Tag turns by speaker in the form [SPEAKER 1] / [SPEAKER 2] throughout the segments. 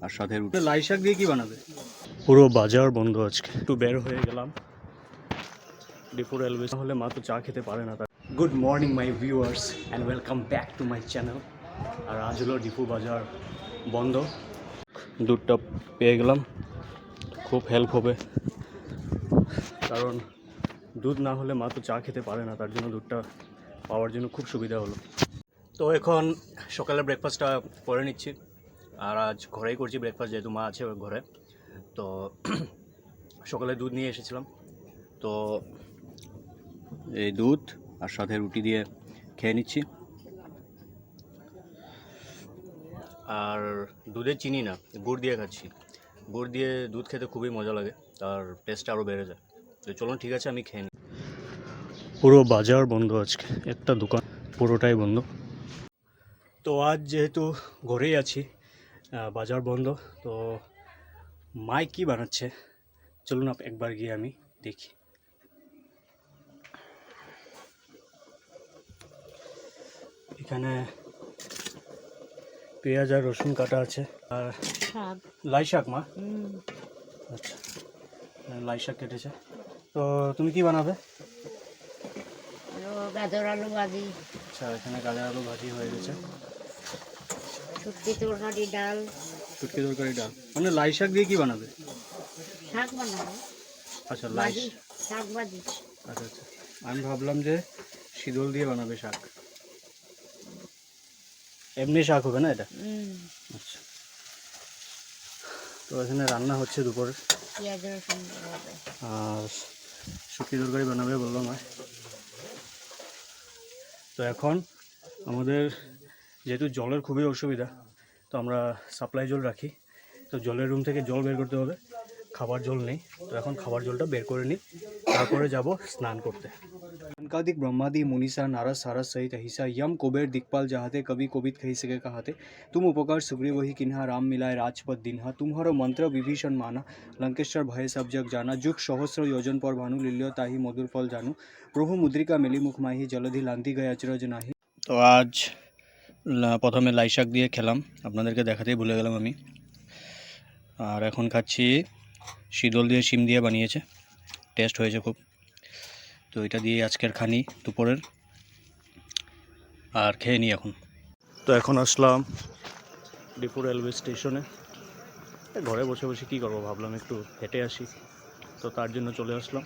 [SPEAKER 1] আর সাথে
[SPEAKER 2] লাই শাক দিয়ে কি বানাবে? পুরো বাজার বন্ধ আজকে, একটু বের হয়ে গেলাম ডিপো রেলওয়ে, হলে মা তো চা খেতে পারে না। Good morning my viewers and welcome back to my channel. আর আজ হলো ডিপো বাজার বন্ধ। দুধটা পেয়ে গেলাম, খুব হেল্প হবে, কারণ দুধ না হলে মা তো চা খেতে পারে না, তার জন্য দুধটা পাওয়ার জন্য খুব সুবিধা হলো। তো এখন সকালের ব্রেকফাস্টটা করে নিচ্ছি, আর আজ ঘরেই করছি ব্রেকফাস্ট, যেহেতু মা আছে ওর ঘরে। তো সকালে দুধ নিয়ে এসেছিলাম, তো এই দুধ আর সাথে রুটি দিয়ে খেয়ে নিচ্ছি। আর দুধে চিনি না, গুড় দিয়ে খাচ্ছি। গুড় দিয়ে দুধ খেতে খুবই মজা লাগে, তার টেস্টটা আরও বেড়ে যায়। তো চলুন, ঠিক আছে, আমি খেয়ে নিই। পুরো বাজার বন্ধ আজকে, একটা দোকান পুরোটাই বন্ধ। তো আজ যেহেতু ঘরেই আছি, বাজার বন্ধ, তো মাই কি বানাচ্ছে চলুন একবার গিয়ে আমি দেখি। এখানে পেঁয়াজ আর রসুন কাটা আছে, আর লাই শাক। মা আচ্ছা, লাই শাক কেটেছে। তো তুমি কি বানাবে?
[SPEAKER 3] গাজর আলু ভাজি।
[SPEAKER 2] আচ্ছা, এখানে গাজর আলু ভাজি হয়ে গেছে।
[SPEAKER 3] শুটকি তরকারি ডাল।
[SPEAKER 2] শুটকি তরকারি ডাল, মানে লাই শাক দিয়ে কি বানাবে?
[SPEAKER 3] শাক বানাবো।
[SPEAKER 2] আচ্ছা, লাই
[SPEAKER 3] শাক ভাজি।
[SPEAKER 2] আচ্ছা আচ্ছা, আমি ভাবলাম যে শিদল দিয়ে বানাবে শাক। এমনি শাক হবে না এটা? আচ্ছা, তো এখানে রান্না হচ্ছে দুপুরে,
[SPEAKER 3] পেঁয়াজ রসুন হবে,
[SPEAKER 2] আর শুটকি তরকারি বানাবে বললাম। আর তো এখন আমাদের যেহেতু জলের খুবই অসুবিধা, তো আমরা সাপ্লাই জল রাখি, তো জলের রুম থেকে জল বের করতে হবে, খাবার জল নেই। তো এখন খাবার জলটা বের করে নিই, তারপরে যাব স্নান করতে। अनकादिक ब्रह्मादि मुनिसा नारद सारस सहित अहिसा यम कुबेर दिक्पाल जहाते कवि कोविद कही सके कहाते तुम उपकार सुग्रीव वही किन्हा राम मिलाए राजपद दिन्हा तुम्हारो मंत्र विभीषण माना लंकेश्वर भय सब जग जाना जुग सहस्र योजन पर भानु लील्यो ताही मधुर फल जानू प्रभु मुद्रिका मेली मुख माही जलधि लांति गए अचरज नाহি। তো আজ প্রথমে লাই শাক দিয়ে খেলাম, আপনাদেরকে দেখাতেই ভুলে গেলাম আমি। আর এখন খাচ্ছি শীতল দিয়ে শিম দিয়ে বানিয়েছে, টেস্ট হয়েছে খুব। তো এটা দিয়ে আজকের খানি দুপুরের, আর খেয়ে নিই এখন। তো এখন আসলাম ডিপো রেলওয়ে স্টেশনে। ঘরে বসে বসে কী করবো, ভাবলাম একটু হেঁটে আসি, তো তার জন্য চলে আসলাম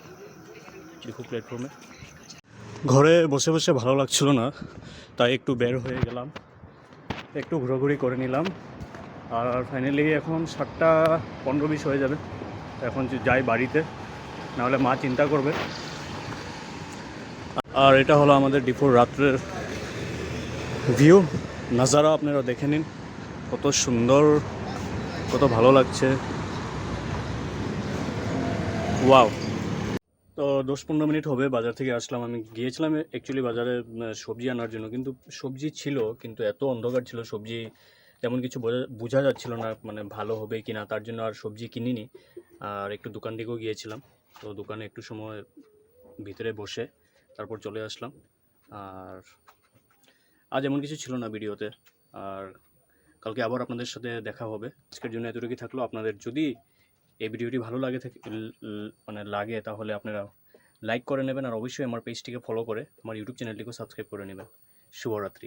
[SPEAKER 2] ডিপো প্ল্যাটফর্মে। ঘরে বসে বসে ভালো লাগছিল না, তাই একটু বের হয়ে গেলাম, একটু ঘোরাঘুরি করে নিলাম। আর ফাইনালি এখন 7:15-20 হয়ে যাবে, এখন যাই বাড়িতে, নাহলে মা চিন্তা করবে। আর এটা হলো আমাদের ডিপোর রাত্রের ভিউ, নাজারা আপনারা দেখে নিন, কত সুন্দর, কত ভালো লাগছে, ওয়াও। তো 10-15 মিনিট হবে বাজার থেকে আসলাম। আমি গিয়েছিলাম অ্যাকচুয়ালি বাজারে সবজি আনার জন্য, কিন্তু সবজি ছিল, কিন্তু এত অন্ধকার ছিল, সবজি তেমন কিছু বোঝা যাচ্ছিল না, মানে ভালো হবে কি না, তার জন্য আর সবজি কিনিনি। আর একটু দোকান দিকেও গিয়েছিলাম, তো দোকানে একটু সময় ভিতরে বসে তারপর চলে আসলাম। আর আজ এমন কিছু ছিল না ভিডিওতে, আর কালকে আবার আপনাদের সাথে দেখা হবে। আজকের জন্য এতটুকুই থাকলো। আপনাদের যদি এই ভিডিওটি ভালো লাগে তাহলে আপনারা লাইক করে নেবেন, আর অবশ্যই আমার পেজটিকে ফলো করে আমার ইউটিউব চ্যানেলটিকেও সাবস্ক্রাইব করে নেবেন। শুভরাত্রি।